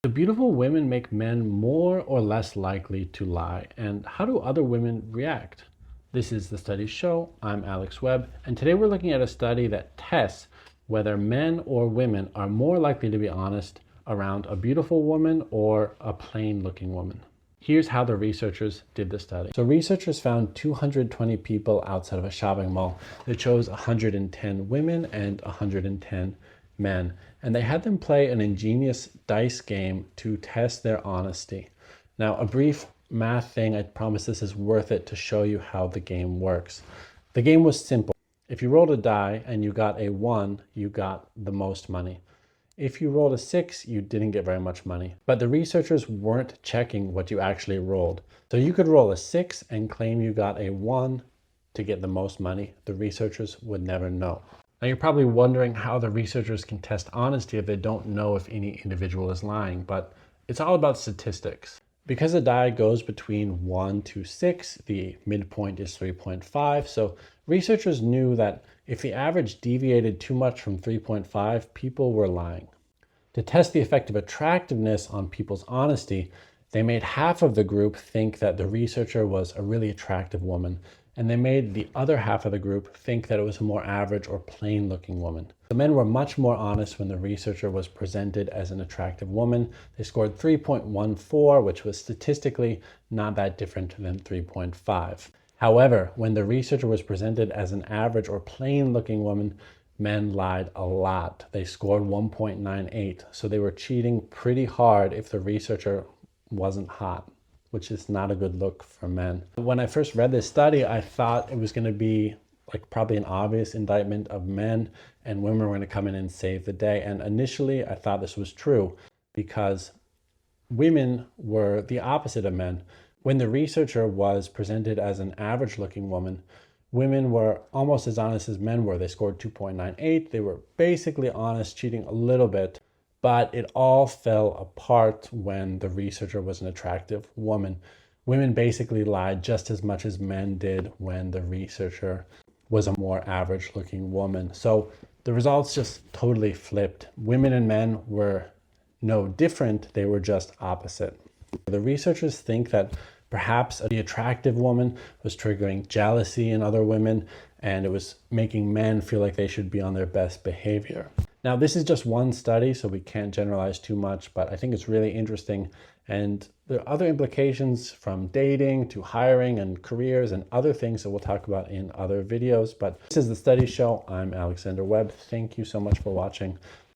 Do beautiful women make men more or less likely to lie? And how do other women react? This is The Studies Show. I'm Alex Webb, and today we're looking at a study that tests whether men or women are more likely to be honest around a beautiful woman or a plain-looking woman. Here's how the researchers did the study. So researchers found 220 people outside of a shopping mall. They chose 110 women and 110 men, and they had them play an ingenious dice game to test their honesty. Now, a brief math thing, I promise this is worth it to show you how the game works. The game was simple. If you rolled a die and you got a 1, you got the most money. If you rolled a 6, you didn't get very much money. But the researchers weren't checking what you actually rolled. So you could roll a 6 and claim you got a 1 to get the most money. The researchers would never know. Now you're probably wondering how the researchers can test honesty if they don't know if any individual is lying, but it's all about statistics. Because the die goes between 1 to 6, the midpoint is 3.5, so researchers knew that if the average deviated too much from 3.5, people were lying. To test the effect of attractiveness on people's honesty, they made half of the group think that the researcher was a really attractive woman, and they made the other half of the group think that it was a more average or plain looking woman. The men were much more honest when the researcher was presented as an attractive woman. They scored 3.14, which was statistically not that different than 3.5. However, when the researcher was presented as an average or plain looking woman, men lied a lot. They scored 1.98, so they were cheating pretty hard if the researcher wasn't hot, which is not a good look for men. When I first read this study, I thought it was going to be like probably an obvious indictment of men, and women were going to come in and save the day. And initially I thought this was true because women were the opposite of men. When the researcher was presented as an average looking woman, women were almost as honest as men were. They scored 2.98. They were basically honest, cheating a little bit. But it all fell apart when the researcher was an attractive woman. Women basically lied just as much as men did when the researcher was a more average looking woman. So the results just totally flipped. Women and men were no different, they were just opposite. The researchers think that perhaps the attractive woman was triggering jealousy in other women, and it was making men feel like they should be on their best behavior. Now, this is just one study, so we can't generalize too much, but I think it's really interesting. And there are other implications from dating to hiring and careers and other things that we'll talk about in other videos. But this is The Studies Show. I'm Alexander Webb. Thank you so much for watching.